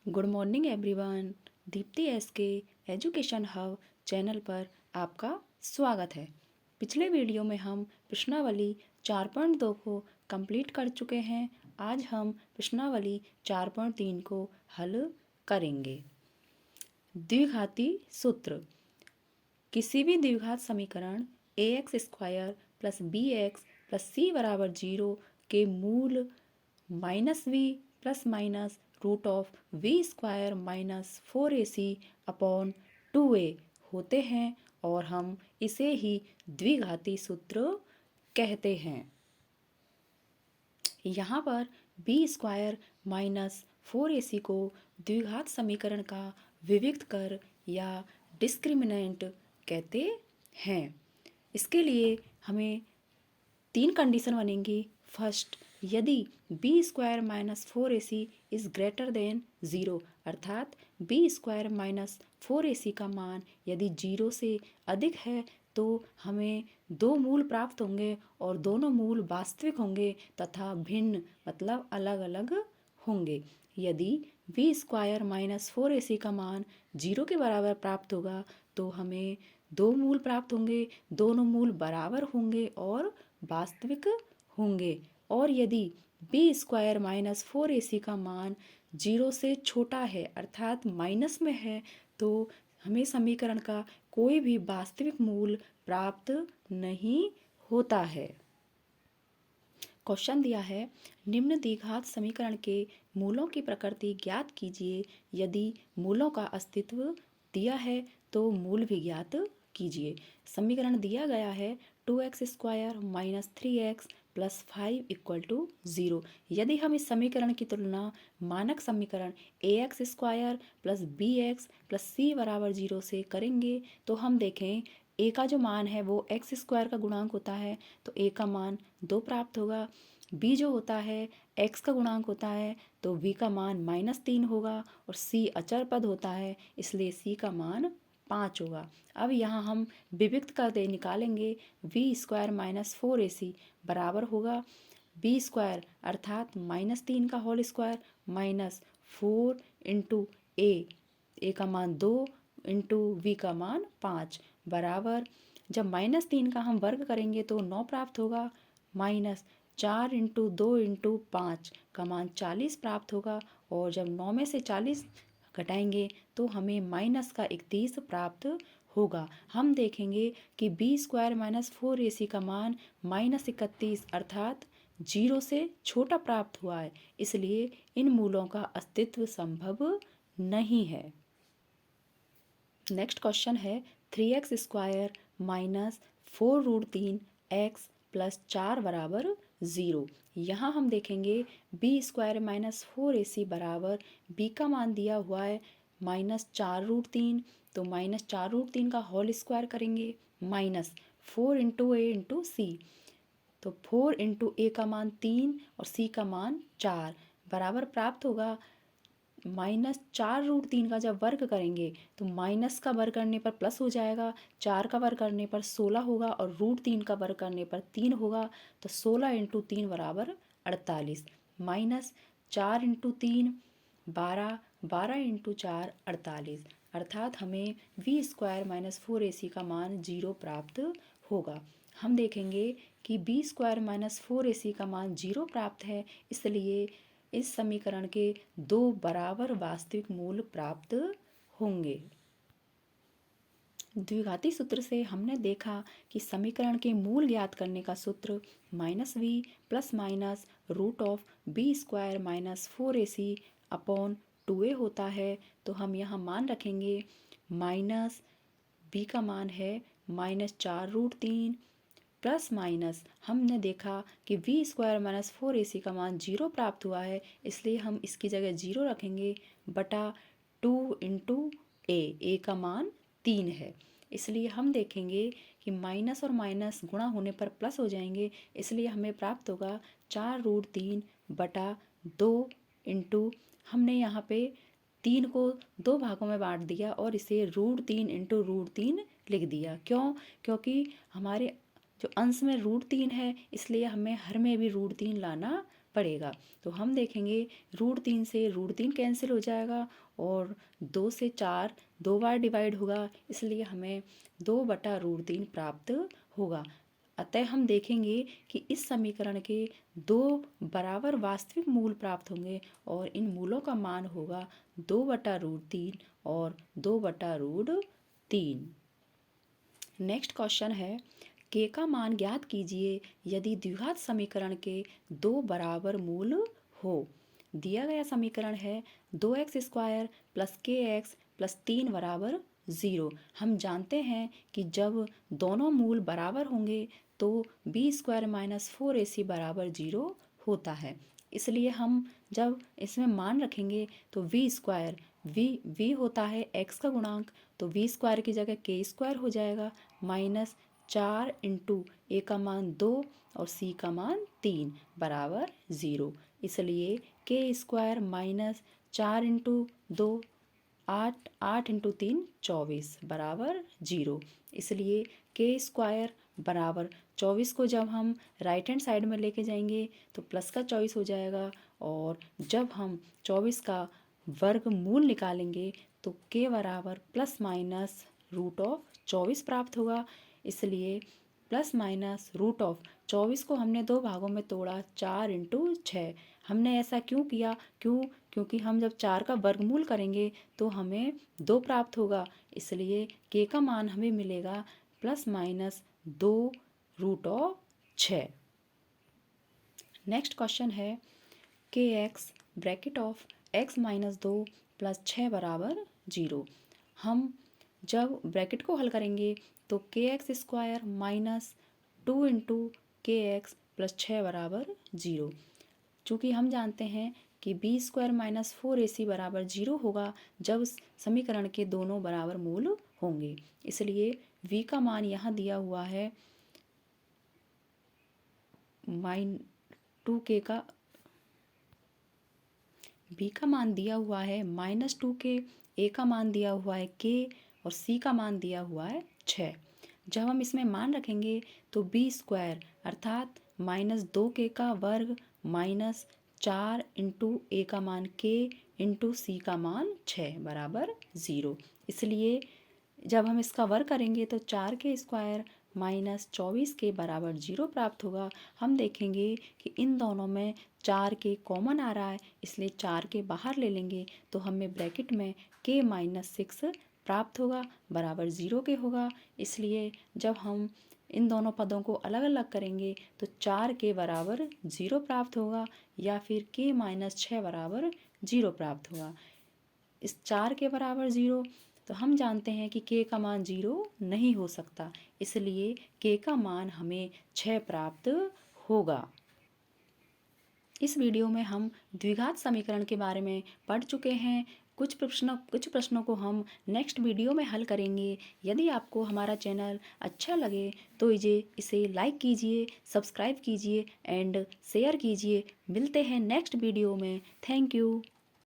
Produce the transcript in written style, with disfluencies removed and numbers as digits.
Good morning everyone. Deepti S के education hub channel पर आपका स्वागत है। पिछले वीडियो में हम प्रश्नावली 4.2 को कंप्लीट कर चुके हैं। आज हम प्रश्नावली 4.3 को हल करेंगे। द्विघाती सूत्र। किसी भी द्विघात समीकरण ax² + bx + c बराबर 0 के मूल -v ± √v² - 4ac/2a होते हैं और हम इसे ही द्विघाती सूत्र कहते हैं। यहाँ पर b² - 4ac को द्विघात समीकरण का विविक्त कर या डिस्क्रिमिनेंट कहते हैं। इसके लिए हमें 3 कंडीशन बनेंगी। फर्स्ट, यदि b² - 4ac is greater than 0, अर्थात b² - 4ac का मान यदि 0 से अधिक है तो हमें दो मूल प्राप्त होंगे और दोनों मूल वास्तविक होंगे तथा भिन्न मतलब अलग अलग होंगे। यदि b² - 4ac का मान 0 के बराबर प्राप्त होगा तो हमें दो मूल प्राप्त होंगे, दोनों मूल बराबर होंगे और वास्तविक होंगे। और यदि b² - 4ac का मान 0 से छोटा है अर्थात माइनस में है तो हमें समीकरण का कोई भी वास्तविक मूल प्राप्त नहीं होता है। क्वेश्चन दिया है, निम्न द्विघात समीकरण के मूलों की प्रकृति ज्ञात कीजिए। यदि मूलों का अस्तित्व दिया है तो मूल भी ज्ञात कीजिए। समीकरण दिया गया है 2x² - 3x + 5 = 0। यदि हम इस समीकरण की तुलना मानक समीकरण ax² + bx + c बराबर 0 से करेंगे तो हम देखें a का जो मान है वो x² का गुणांक होता है तो a का मान 2 प्राप्त होगा। b जो होता है x का गुणांक होता है तो b का मान -3 होगा और c अचर पद होता है इसलिए c का मान 5 होगा। अब यहाँ हम विविक्त कर निकालेंगे। v² - 4ac बराबर होगा b² अर्थात -3 का होल स्क्वायर -4 × a का मान 2 × v का मान 5 बराबर, जब -3 का हम वर्ग करेंगे तो 9 प्राप्त होगा, -4 × 2 × 5 का मान 40 प्राप्त होगा और जब 9 में से 40 घटाएंगे तो हमें -31 प्राप्त होगा। हम देखेंगे कि b² - 4ac का मान -31 अर्थात 0 से छोटा प्राप्त हुआ है, इसलिए इन मूलों का अस्तित्व संभव नहीं है। नेक्स्ट क्वेश्चन है 3x² - 4√3x + 4 बराबर 0। यहाँ हम देखेंगे b² - 4ac बराबर b का मान दिया हुआ है -4√3 तो -4√3 का होल स्क्वायर करेंगे -4 × a × c तो 4 × a का मान 3 और c का मान 4 बराबर प्राप्त होगा। -4√3 का जब वर्ग करेंगे तो माइनस का वर्ग करने पर प्लस हो जाएगा, 4 का वर्ग करने पर 16 होगा और √3 का वर्ग करने पर 3 होगा तो 16 × 3 बराबर 48 -4 × 3 12 12 × 4 48 अर्थात हमें v² - 4ac का मान 0 प्राप्त होगा। हम देखेंगे कि b² - 4ac का मान 0 प्राप्त है, इसलिए इस समीकरण के दो बराबर वास्तविक मूल प्राप्त होंगे। द्विघाती सूत्र से हमने देखा कि समीकरण के मूल ज्ञात करने का सूत्र -v ± √b² - 4ac/2a होता है। तो हम यहाँ मान रखेंगे b का मान है -4√3 प्लस माइनस हमने देखा कि v² - 4ac का मान 0 प्राप्त हुआ है, इसलिए हम इसकी जगह 0 रखेंगे बटा 2 × a का मान 3 है। इसलिए हम देखेंगे कि माइनस और माइनस गुणा होने पर प्लस हो जाएंगे, इसलिए हमें प्राप्त होगा 4√3 बटा 2 × हमने यहाँ पे 3 को 2 भागों में बांट दिया और इसे √3 × √3 लिख दिया। क्यों? क्योंकि हमारे जो अंश में √3 है इसलिए हमें हर में भी √3 लाना पड़ेगा। तो हम देखेंगे √3 से √3 कैंसिल हो जाएगा और 2 से 4 दो बार डिवाइड होगा, इसलिए हमें 2/√3 प्राप्त होगा। अतः हम देखेंगे कि इस समीकरण के दो बराबर वास्तविक मूल प्राप्त होंगे और इन मूलों का मान होगा 2/√3 और 2/√3। नेक्स्ट क्वेश्चन है के का मान ज्ञात कीजिए यदि द्विघात समीकरण के दो बराबर मूल हो। दिया गया समीकरण है 2x² प्लस kx प्लस 3 बराबर 0। हम जानते हैं कि जब दोनों मूल बराबर होंगे तो b² माइनस 4ac बराबर 0 होता है। इसलिए हम जब इसमें मान रखेंगे तो v होता है x का गुणांक, तो v² की जगह k² हो जाएगा माइनस 4 इंटू ए का मान 2 और सी का मान 3 बराबर 0। इसलिए k² माइनस 4 इंटू 2 8 इंटू 3 24 बराबर 0। इसलिए k² बराबर 24 को जब हम राइट हैंड साइड में लेके जाएंगे तो प्लस का 24 हो जाएगा और जब हम 24 का वर्गमूल निकालेंगे तो k बराबर प्लस माइनस √24 प्राप्त होगा। इसलिए प्लस माइनस √24 को हमने दो भागों में तोड़ा 4 इंटू 6। हमने ऐसा क्यों किया? क्योंकि हम जब 4 का वर्गमूल करेंगे तो हमें 2 प्राप्त होगा, इसलिए k का मान हमें मिलेगा प्लस माइनस 2√6। नेक्स्ट क्वेश्चन है kx bracket of x minus 2 plus 6 बराबर 0। हम जब ब्रैकेट को हल करेंगे तो kx² minus 2 into kx plus 6 बराबर 0। चूँकि हम जानते हैं कि b² माइनस 4ac बराबर 0 होगा जब समीकरण के दोनों बराबर मूल होंगे। इसलिए v का मान यहाँ दिया हुआ है -2k का b का मान दिया हुआ है -2k, a का मान दिया हुआ है k और c का मान दिया हुआ है 6। जब हम इसमें मान रखेंगे तो b² अर्थात -2k का वर्ग माइनस 4 इंटू a का मान k इंटू c का मान 6 बराबर 0। इसलिए जब हम इसका वर्ग करेंगे तो 4k² माइनस 24 के बराबर 0 प्राप्त होगा। हम देखेंगे कि इन दोनों में 4k कॉमन आ रहा है, इसलिए 4k बाहर ले लेंगे तो हमें ब्रैकेट में k माइनस 6 प्राप्त होगा बराबर 0 के होगा। इसलिए जब हम इन दोनों पदों को अलग अलग करेंगे तो 4k बराबर 0 प्राप्त होगा या फिर k माइनस 6 बराबर 0 प्राप्त होगा। इस 4 के बराबर 0 तो हम जानते हैं कि k का मान 0 नहीं हो सकता, इसलिए k का मान हमें 6 प्राप्त होगा। इस वीडियो में हम द्विघात समीकरण के बारे में पढ़ चुके हैं। कुछ प्रश्नों को हम नेक्स्ट वीडियो में हल करेंगे। यदि आपको हमारा चैनल अच्छा लगे तो इसे लाइक कीजिए, सब्सक्राइब कीजिए एंड शेयर कीजिए। मिलते हैं नेक्स्ट वीडियो में। Thank you.